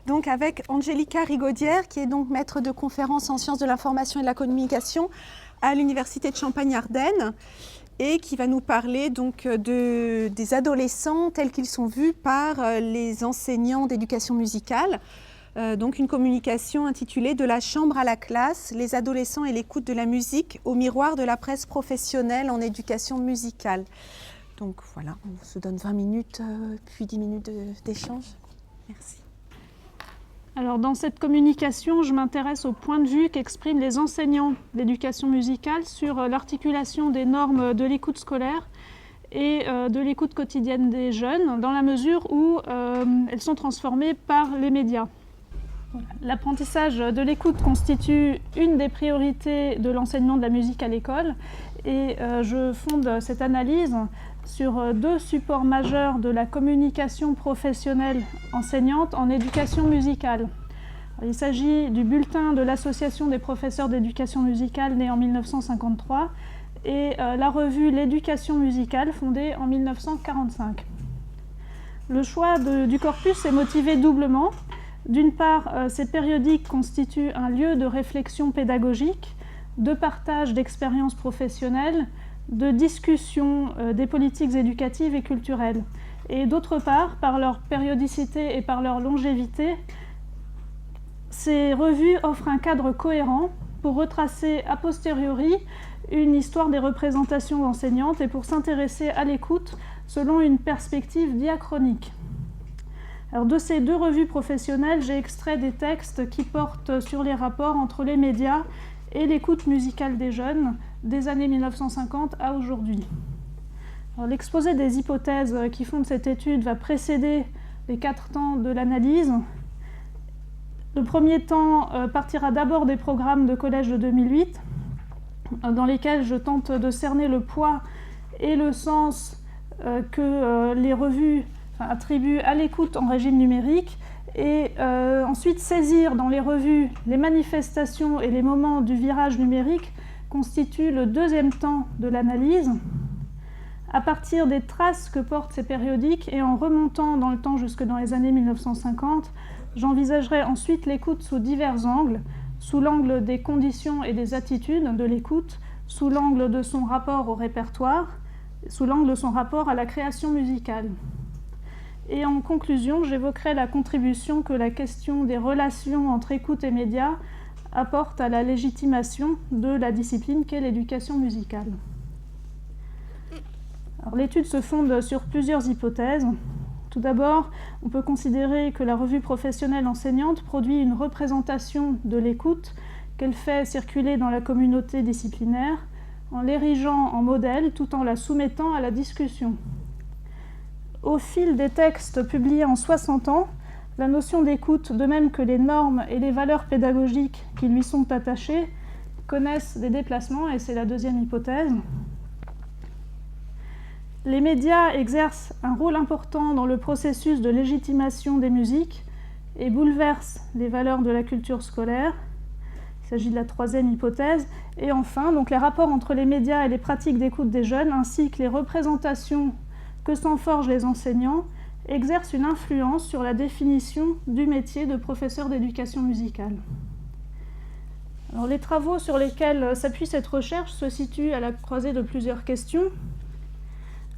donc avec Angélica Rigaudière, qui est donc maître de conférences en sciences de l'information et de la communication à l'Université de Champagne-Ardenne, et qui va nous parler donc des adolescents tels qu'ils sont vus par les enseignants d'éducation musicale. Donc une communication intitulée « De la chambre à la classe, les adolescents et l'écoute de la musique au miroir de la presse professionnelle en éducation musicale ». Donc voilà, on se donne 20 minutes, puis 10 minutes d'échange. Merci. Alors dans cette communication, je m'intéresse au point de vue qu'expriment les enseignants d'éducation musicale sur l'articulation des normes de l'écoute scolaire et de l'écoute quotidienne des jeunes, dans la mesure où elles sont transformées par les médias. L'apprentissage de l'écoute constitue une des priorités de l'enseignement de la musique à l'école, et je fonde cette analyse sur deux supports majeurs de la communication professionnelle enseignante en éducation musicale. Il s'agit du bulletin de l'Association des professeurs d'éducation musicale né en 1953 et la revue L'éducation musicale fondée en 1945. Le choix du corpus est motivé doublement. D'une part, ces périodiques constituent un lieu de réflexion pédagogique, de partage d'expériences professionnelles, de discussion des politiques éducatives et culturelles. Et d'autre part, par leur périodicité et par leur longévité, ces revues offrent un cadre cohérent pour retracer a posteriori une histoire des représentations enseignantes et pour s'intéresser à l'écoute selon une perspective diachronique. Alors, de ces deux revues professionnelles, j'ai extrait des textes qui portent sur les rapports entre les médias et l'écoute musicale des jeunes des années 1950 à aujourd'hui. L'exposé des hypothèses qui fondent cette étude va précéder les 4 temps de l'analyse. Le premier temps partira d'abord des programmes de collège de 2008, dans lesquels je tente de cerner le poids et le sens que les revues attribuent à l'écoute en régime numérique, et ensuite saisir dans les revues les manifestations et les moments du virage numérique constitue le deuxième temps de l'analyse. À partir des traces que portent ces périodiques et en remontant dans le temps jusque dans les années 1950, j'envisagerai ensuite l'écoute sous divers angles, sous l'angle des conditions et des attitudes de l'écoute, sous l'angle de son rapport au répertoire, sous l'angle de son rapport à la création musicale. Et en conclusion, j'évoquerai la contribution que la question des relations entre écoute et médias apporte à la légitimation de la discipline qu'est l'éducation musicale. Alors, l'étude se fonde sur plusieurs hypothèses. Tout d'abord, on peut considérer que la revue professionnelle enseignante produit une représentation de l'écoute qu'elle fait circuler dans la communauté disciplinaire en l'érigeant en modèle tout en la soumettant à la discussion. Au fil des textes publiés en 60 ans, la notion d'écoute, de même que les normes et les valeurs pédagogiques qui lui sont attachées, connaissent des déplacements, et c'est la deuxième hypothèse. Les médias exercent un rôle important dans le processus de légitimation des musiques et bouleversent les valeurs de la culture scolaire. Il s'agit de la troisième hypothèse. Et enfin, donc, les rapports entre les médias et les pratiques d'écoute des jeunes, ainsi que les représentations que s'en forgent les enseignants, exercent une influence sur la définition du métier de professeur d'éducation musicale. Alors, les travaux sur lesquels s'appuie cette recherche se situent à la croisée de plusieurs questions.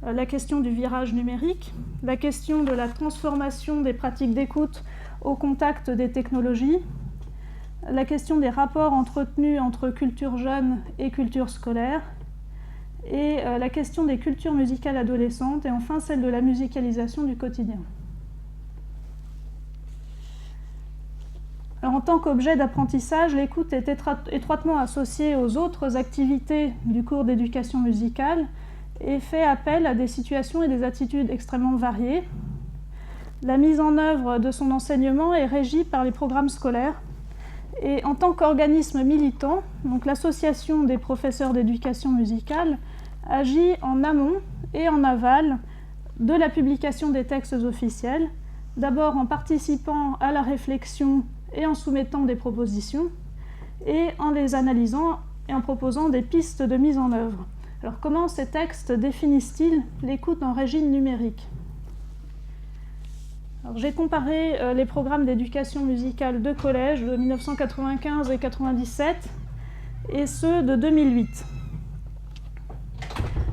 La question du virage numérique, la question de la transformation des pratiques d'écoute au contact des technologies, la question des rapports entretenus entre culture jeune et culture scolaire, et la question des cultures musicales adolescentes, et enfin celle de la musicalisation du quotidien. Alors, en tant qu'objet d'apprentissage, l'écoute est étroitement associée aux autres activités du cours d'éducation musicale et fait appel à des situations et des attitudes extrêmement variées. La mise en œuvre de son enseignement est régie par les programmes scolaires. Et en tant qu'organisme militant, donc l'association des professeurs d'éducation musicale agit en amont et en aval de la publication des textes officiels, d'abord en participant à la réflexion et en soumettant des propositions, et en les analysant et en proposant des pistes de mise en œuvre. Alors, comment ces textes définissent-ils l'écoute en régime numérique ? J'ai comparé les programmes d'éducation musicale de collège de 1995 et 1997 et ceux de 2008.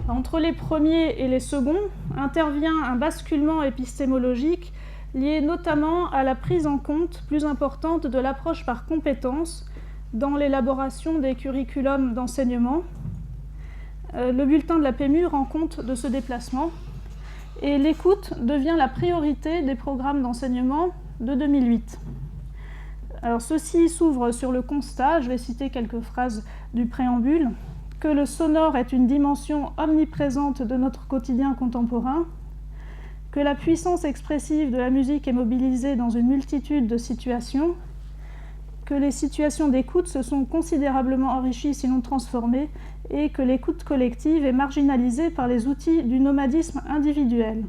Entre les premiers et les seconds intervient un basculement épistémologique lié notamment à la prise en compte plus importante de l'approche par compétences dans l'élaboration des curriculums d'enseignement. Le bulletin de la PMU rend compte de ce déplacement et l'écoute devient la priorité des programmes d'enseignement de 2008. Alors, ceci s'ouvre sur le constat, je vais citer quelques phrases du préambule, que le sonore est une dimension omniprésente de notre quotidien contemporain, que la puissance expressive de la musique est mobilisée dans une multitude de situations, que les situations d'écoute se sont considérablement enrichies sinon transformées et que l'écoute collective est marginalisée par les outils du nomadisme individuel.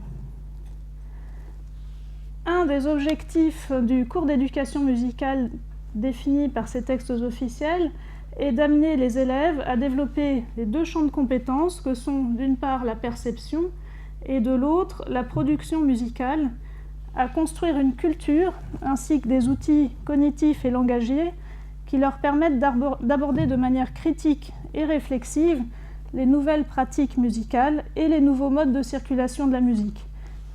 Un des objectifs du cours d'éducation musicale défini par ces textes officiels est d'amener les élèves à développer les deux champs de compétences que sont d'une part la perception et de l'autre la production musicale, à construire une culture ainsi que des outils cognitifs et langagiers qui leur permettent d'aborder de manière critique et réflexive les nouvelles pratiques musicales et les nouveaux modes de circulation de la musique,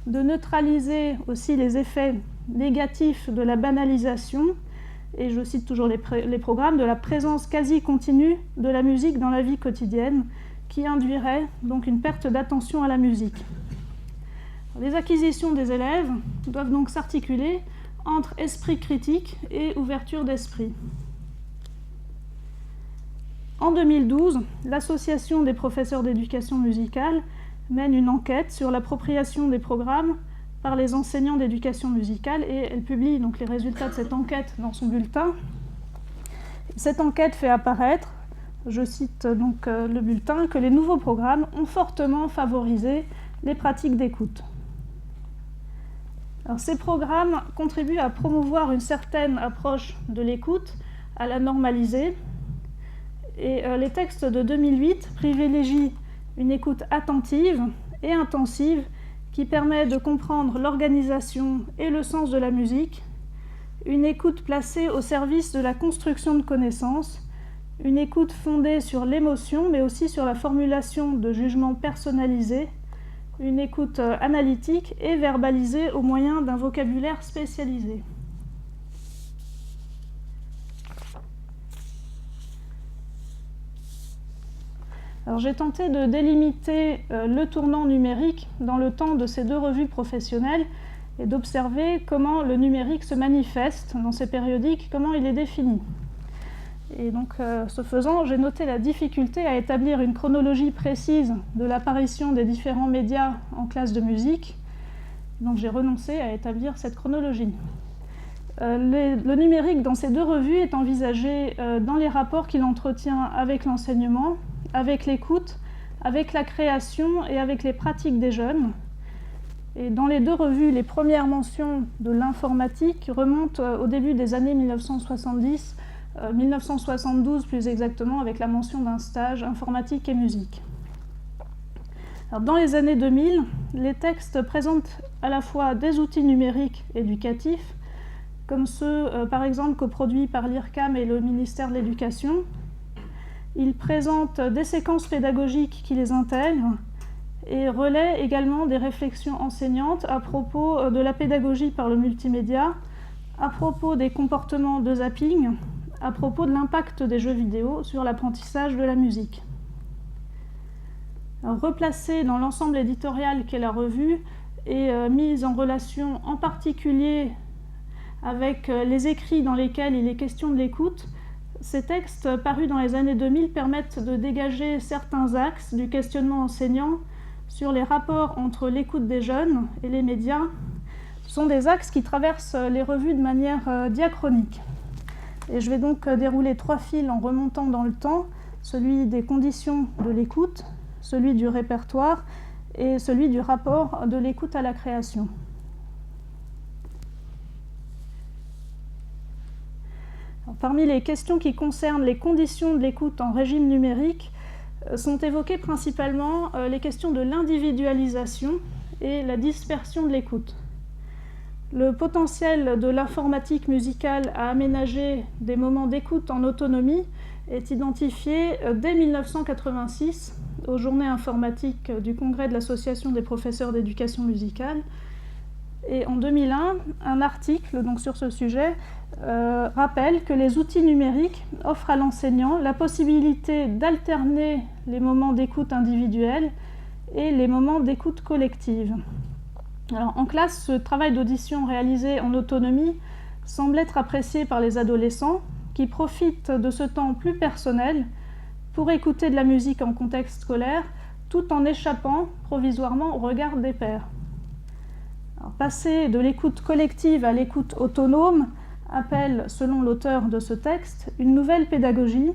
de neutraliser aussi les effets négatifs de la banalisation, et je cite toujours les programmes, de la présence quasi continue de la musique dans la vie quotidienne, qui induirait donc une perte d'attention à la musique. Les acquisitions des élèves doivent donc s'articuler entre esprit critique et ouverture d'esprit. En 2012, l'Association des professeurs d'éducation musicale mène une enquête sur l'appropriation des programmes par les enseignants d'éducation musicale et elle publie donc les résultats de cette enquête dans son bulletin. Cette enquête fait apparaître, je cite donc le bulletin, que les nouveaux programmes ont fortement favorisé les pratiques d'écoute. Alors, ces programmes contribuent à promouvoir une certaine approche de l'écoute, à la normaliser. Et les textes de 2008 privilégient une écoute attentive et intensive qui permet de comprendre l'organisation et le sens de la musique, une écoute placée au service de la construction de connaissances, une écoute fondée sur l'émotion mais aussi sur la formulation de jugements personnalisés, une écoute analytique et verbalisée au moyen d'un vocabulaire spécialisé. Alors, j'ai tenté de délimiter le tournant numérique dans le temps de ces deux revues professionnelles et d'observer comment le numérique se manifeste dans ces périodiques, comment il est défini. Et donc, ce faisant, j'ai noté la difficulté à établir une chronologie précise de l'apparition des différents médias en classe de musique. Donc, j'ai renoncé à établir cette chronologie. Le numérique dans ces deux revues est envisagé dans les rapports qu'il entretient avec l'enseignement, avec l'écoute, avec la création et avec les pratiques des jeunes. Et dans les deux revues, les premières mentions de l'informatique remontent au début des années 1970, 1972 plus exactement, avec la mention d'un stage informatique et musique. Alors, dans les années 2000, les textes présentent à la fois des outils numériques éducatifs, comme ceux par exemple coproduits par l'IRCAM et le ministère de l'Éducation. Ils présentent des séquences pédagogiques qui les intègrent et relaient également des réflexions enseignantes à propos de la pédagogie par le multimédia, à propos des comportements de zapping, à propos de l'impact des jeux vidéo sur l'apprentissage de la musique. Alors, replacée dans l'ensemble éditorial qu'est la revue et mise en relation en particulier avec les écrits dans lesquels il est question de l'écoute, ces textes parus dans les années 2000 permettent de dégager certains axes du questionnement enseignant sur les rapports entre l'écoute des jeunes et les médias. Ce sont des axes qui traversent les revues de manière diachronique. Et je vais donc dérouler trois fils en remontant dans le temps, celui des conditions de l'écoute, celui du répertoire et celui du rapport de l'écoute à la création. Alors, parmi les questions qui concernent les conditions de l'écoute en régime numérique, sont évoquées principalement les questions de l'individualisation et la dispersion de l'écoute. Le potentiel de l'informatique musicale à aménager des moments d'écoute en autonomie est identifié dès 1986 aux Journées informatiques du Congrès de l'Association des professeurs d'éducation musicale. Et en 2001, un article donc, sur ce sujet rappelle que les outils numériques offrent à l'enseignant la possibilité d'alterner les moments d'écoute individuels et les moments d'écoute collective. Alors, en classe, ce travail d'audition réalisé en autonomie semble être apprécié par les adolescents qui profitent de ce temps plus personnel pour écouter de la musique en contexte scolaire tout en échappant provisoirement au regard des pairs. Alors, passer de l'écoute collective à l'écoute autonome appelle, selon l'auteur de ce texte, une nouvelle pédagogie,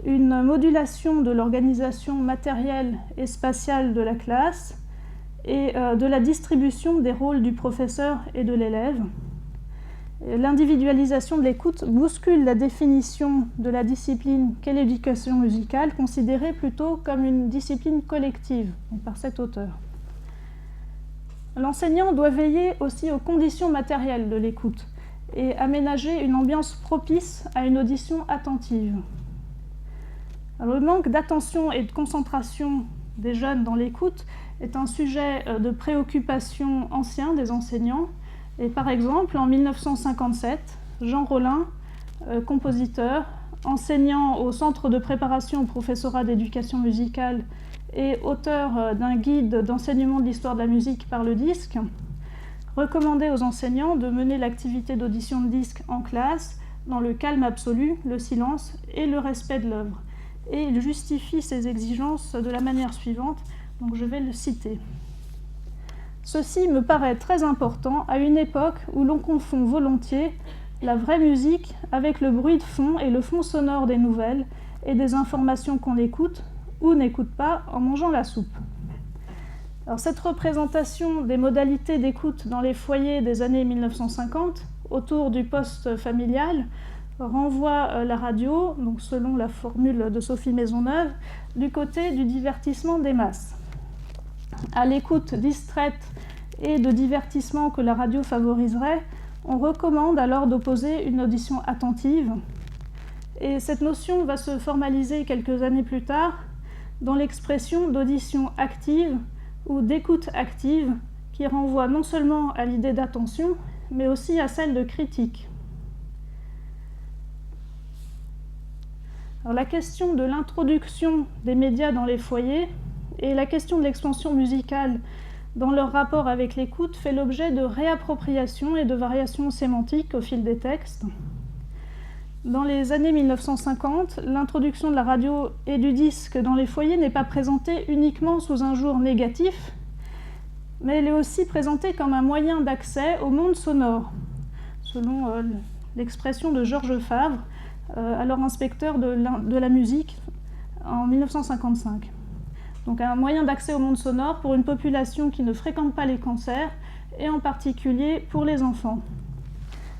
une modulation de l'organisation matérielle et spatiale de la classe et de la distribution des rôles du professeur et de l'élève. L'individualisation de l'écoute bouscule la définition de la discipline qu'est l'éducation musicale, considérée plutôt comme une discipline collective par cet auteur. L'enseignant doit veiller aussi aux conditions matérielles de l'écoute et aménager une ambiance propice à une audition attentive. Alors, le manque d'attention et de concentration des jeunes dans l'écoute est un sujet de préoccupation ancien des enseignants. Et par exemple, en 1957, Jean Rollin, compositeur, enseignant au Centre de préparation au professorat d'éducation musicale et auteur d'un guide d'enseignement de l'histoire de la musique par le disque, recommandait aux enseignants de mener l'activité d'audition de disque en classe dans le calme absolu, le silence et le respect de l'œuvre. Et il justifie ces exigences de la manière suivante, donc je vais le citer. Ceci me paraît très important à une époque où l'on confond volontiers la vraie musique avec le bruit de fond et le fond sonore des nouvelles et des informations qu'on écoute ou n'écoute pas en mangeant la soupe. Alors, cette représentation des modalités d'écoute dans les foyers des années 1950, autour du poste familial, renvoie la radio, donc selon la formule de Sophie Maisonneuve, du côté du divertissement des masses. À l'écoute distraite et de divertissement que la radio favoriserait, on recommande alors d'opposer une audition attentive. Et cette notion va se formaliser quelques années plus tard dans l'expression d'audition active ou d'écoute active, qui renvoie non seulement à l'idée d'attention, mais aussi à celle de critique. Alors, la question de l'introduction des médias dans les foyers et la question de l'expansion musicale dans leur rapport avec l'écoute fait l'objet de réappropriations et de variations sémantiques au fil des textes. Dans les années 1950, l'introduction de la radio et du disque dans les foyers n'est pas présentée uniquement sous un jour négatif, mais elle est aussi présentée comme un moyen d'accès au monde sonore, selon l'expression de Georges Favre, alors inspecteur de la musique en 1955. Donc un moyen d'accès au monde sonore pour une population qui ne fréquente pas les concerts et en particulier pour les enfants.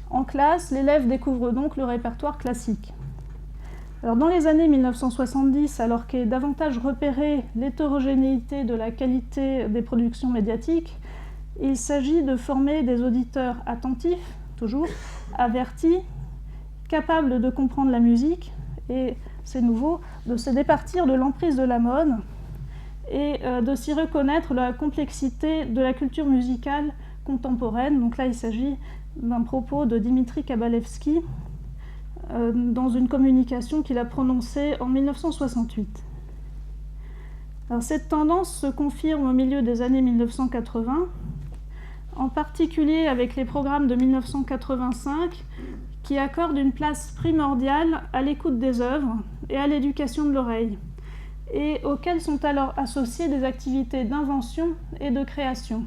En classe, l'élève découvre donc le répertoire classique. Alors, dans les années 1970, alors qu'est davantage repérée l'hétérogénéité de la qualité des productions médiatiques, il s'agit de former des auditeurs attentifs, toujours, avertis, capables de comprendre la musique, et c'est nouveau, de se départir de l'emprise de la mode et de s'y reconnaître la complexité de la culture musicale contemporaine. Donc là, il s'agit d'un propos de Dimitri Kabalevski dans une communication qu'il a prononcée en 1968. Alors, cette tendance se confirme au milieu des années 1980, en particulier avec les programmes de 1985 qui accordent une place primordiale à l'écoute des œuvres et à l'éducation de l'oreille, et auxquelles sont alors associées des activités d'invention et de création.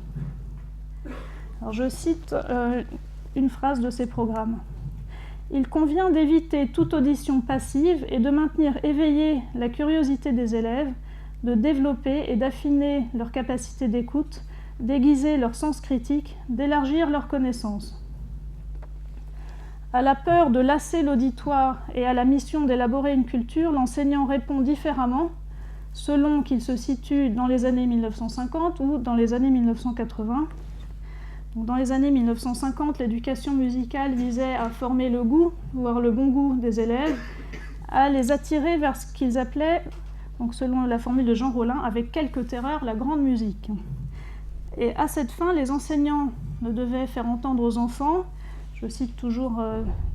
Alors, je cite une phrase de ces programmes. « Il convient d'éviter toute audition passive et de maintenir éveillée la curiosité des élèves, de développer et d'affiner leur capacité d'écoute, d'aiguiser leur sens critique, d'élargir leurs connaissances. À la peur de lasser l'auditoire et à la mission d'élaborer une culture, l'enseignant répond différemment, selon qu'il se situe dans les années 1950 ou dans les années 1980. Donc, dans les années 1950, l'éducation musicale visait à former le goût, voire le bon goût des élèves, à les attirer vers ce qu'ils appelaient, donc selon la formule de Jean Rollin, avec quelques terreurs, la grande musique. Et à cette fin, les enseignants ne devaient faire entendre aux enfants, je cite toujours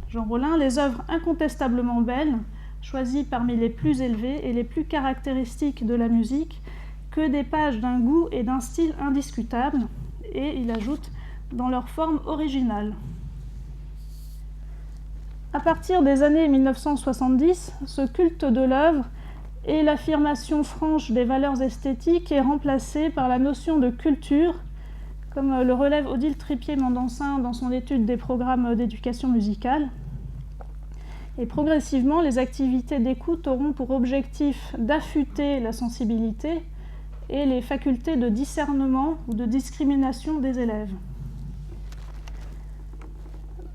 Jean Rollin, les œuvres incontestablement belles, choisies parmi les plus élevées et les plus caractéristiques de la musique, que des pages d'un goût et d'un style indiscutables, et il ajoute, dans leur forme originale. À partir des années 1970, ce culte de l'œuvre et l'affirmation franche des valeurs esthétiques est remplacée par la notion de culture, comme le relève Odile Tripier-Mandansin dans son étude des programmes d'éducation musicale. Et progressivement, les activités d'écoute auront pour objectif d'affûter la sensibilité et les facultés de discernement ou de discrimination des élèves.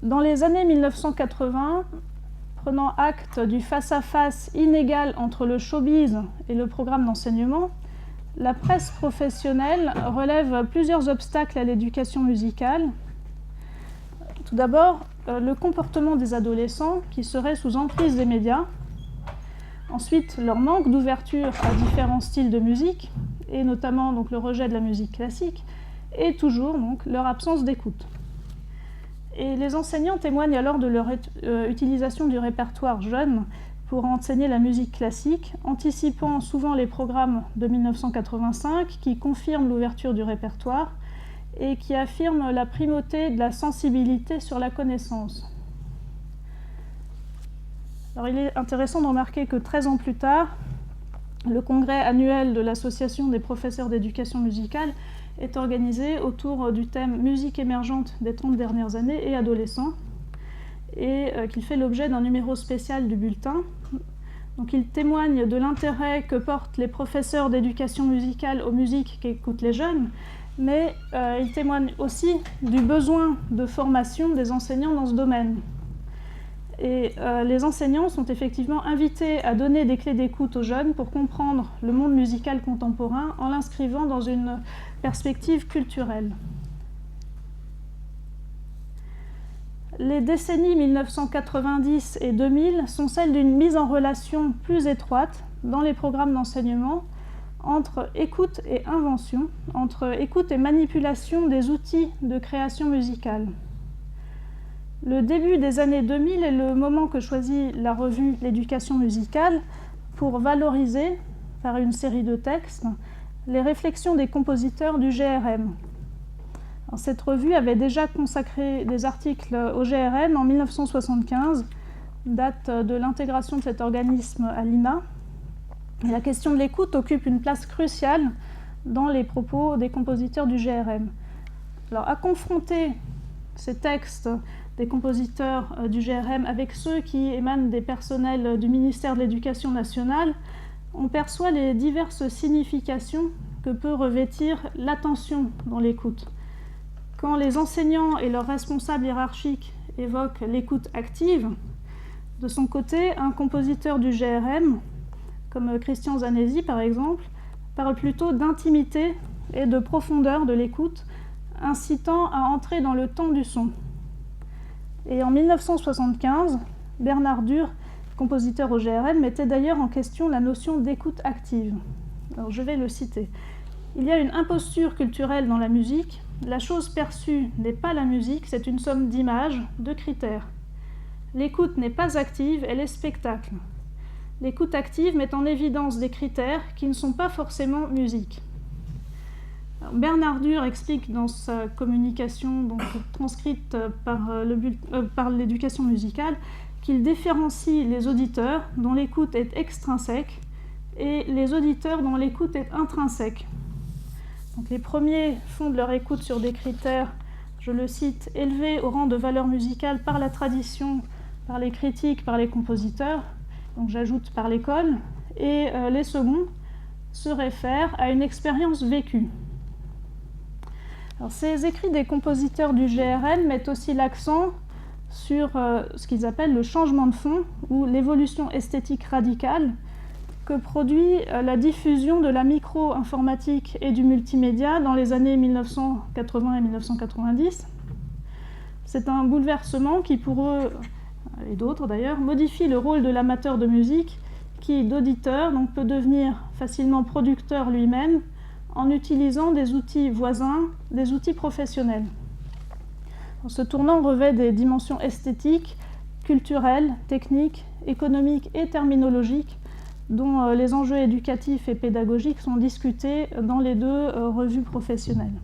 Dans les années 1980, prenant acte du face-à-face inégal entre le showbiz et le programme d'enseignement, la presse professionnelle relève plusieurs obstacles à l'éducation musicale. Tout d'abord, le comportement des adolescents qui seraient sous emprise des médias. Ensuite, leur manque d'ouverture à différents styles de musique, et notamment donc, le rejet de la musique classique, et toujours donc, leur absence d'écoute. Et les enseignants témoignent alors de leur utilisation du répertoire jeune pour enseigner la musique classique, anticipant souvent les programmes de 1985 qui confirment l'ouverture du répertoire et qui affirment la primauté de la sensibilité sur la connaissance. Alors, il est intéressant de remarquer que 13 ans plus tard, le congrès annuel de l'Association des professeurs d'éducation musicale est organisé autour du thème « Musique émergente des 30 dernières années et adolescents » et qu'il fait l'objet d'un numéro spécial du bulletin. Donc, il témoigne de l'intérêt que portent les professeurs d'éducation musicale aux musiques qu'écoutent les jeunes, mais il témoigne aussi du besoin de formation des enseignants dans ce domaine. Et les enseignants sont effectivement invités à donner des clés d'écoute aux jeunes pour comprendre le monde musical contemporain en l'inscrivant dans une perspective culturelle. Les décennies 1990 et 2000 sont celles d'une mise en relation plus étroite dans les programmes d'enseignement entre écoute et invention, entre écoute et manipulation des outils de création musicale. Le début des années 2000 est le moment que choisit la revue L'éducation musicale pour valoriser, par une série de textes, les réflexions des compositeurs du GRM. Alors, cette revue avait déjà consacré des articles au GRM en 1975, date de l'intégration de cet organisme à l'INA. Et la question de l'écoute occupe une place cruciale dans les propos des compositeurs du GRM. Alors, à confronter ces textes des compositeurs du GRM avec ceux qui émanent des personnels du ministère de l'Éducation nationale, on perçoit les diverses significations que peut revêtir l'attention dans l'écoute. Quand les enseignants et leurs responsables hiérarchiques évoquent l'écoute active, de son côté, un compositeur du GRM, comme Christian Zanesi par exemple, parle plutôt d'intimité et de profondeur de l'écoute, incitant à entrer dans le temps du son. Et en 1975, Bernard Dur, compositeur au GRM, mettait d'ailleurs en question la notion d'écoute active. Alors, je vais le citer. « Il y a une imposture culturelle dans la musique. La chose perçue n'est pas la musique, c'est une somme d'images, de critères. L'écoute n'est pas active, elle est spectacle. L'écoute active met en évidence des critères qui ne sont pas forcément musique. » Bernard Dur explique dans sa communication donc, transcrite par l'éducation musicale qu'il différencie les auditeurs dont l'écoute est extrinsèque et les auditeurs dont l'écoute est intrinsèque. Donc, les premiers fondent leur écoute sur des critères, je le cite, élevés au rang de valeur musicale par la tradition, par les critiques, par les compositeurs, donc j'ajoute par l'école, et les seconds se réfèrent à une expérience vécue. Alors, ces écrits des compositeurs du GRM mettent aussi l'accent sur ce qu'ils appellent le changement de fond ou l'évolution esthétique radicale que produit la diffusion de la micro-informatique et du multimédia dans les années 1980 et 1990. C'est un bouleversement qui, pour eux, et d'autres d'ailleurs, modifie le rôle de l'amateur de musique qui, d'auditeur, donc peut devenir facilement producteur lui-même en utilisant des outils voisins, des outils professionnels. Ce tournant revêt des dimensions esthétiques, culturelles, techniques, économiques et terminologiques dont les enjeux éducatifs et pédagogiques sont discutés dans les deux revues professionnelles.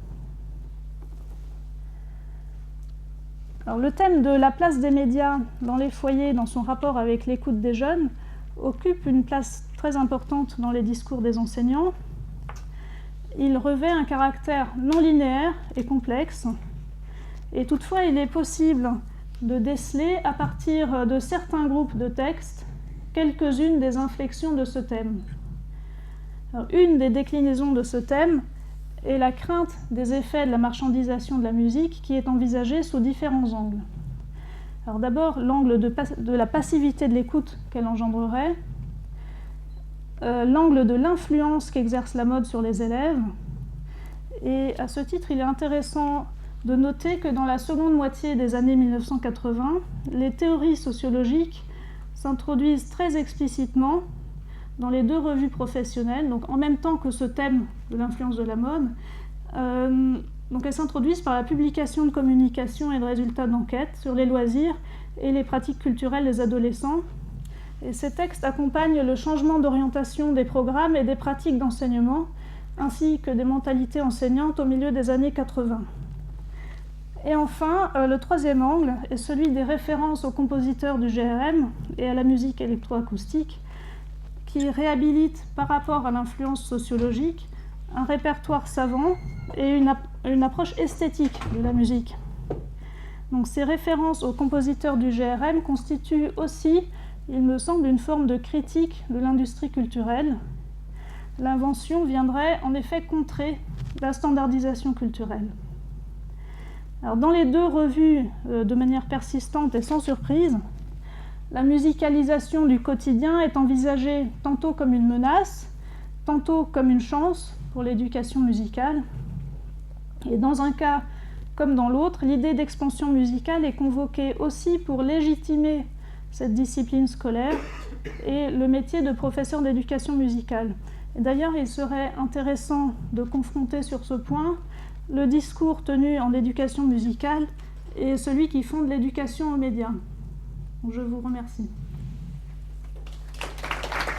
Alors, le thème de la place des médias dans les foyers, dans son rapport avec l'écoute des jeunes, occupe une place très importante dans les discours des enseignants. Il revêt un caractère non linéaire et complexe, et toutefois il est possible de déceler à partir de certains groupes de textes quelques-unes des inflexions de ce thème. Alors, une des déclinaisons de ce thème est la crainte des effets de la marchandisation de la musique qui est envisagée sous différents angles. Alors d'abord, l'angle de la passivité de l'écoute qu'elle engendrerait, l'angle de l'influence qu'exerce la mode sur les élèves. Et à ce titre, il est intéressant de noter que dans la seconde moitié des années 1980, les théories sociologiques s'introduisent très explicitement dans les deux revues professionnelles, donc en même temps que ce thème de l'influence de la mode. Donc elles s'introduisent par la publication de communications et de résultats d'enquête sur les loisirs et les pratiques culturelles des adolescents. Et ces textes accompagnent le changement d'orientation des programmes et des pratiques d'enseignement, ainsi que des mentalités enseignantes au milieu des années 80. Et enfin, le troisième angle est celui des références aux compositeurs du GRM et à la musique électroacoustique, qui réhabilitent par rapport à l'influence sociologique un répertoire savant et une approche esthétique de la musique. Donc, ces références aux compositeurs du GRM constituent aussi, il me semble, une forme de critique de l'industrie culturelle. L'invention viendrait en effet contrer la standardisation culturelle. Alors, dans les deux revues, de manière persistante et sans surprise, la musicalisation du quotidien est envisagée tantôt comme une menace, tantôt comme une chance pour l'éducation musicale. Et dans un cas comme dans l'autre, l'idée d'expansion musicale est convoquée aussi pour légitimer cette discipline scolaire et le métier de professeur d'éducation musicale. Et d'ailleurs, il serait intéressant de confronter sur ce point le discours tenu en éducation musicale et celui qui fonde l'éducation aux médias. Je vous remercie.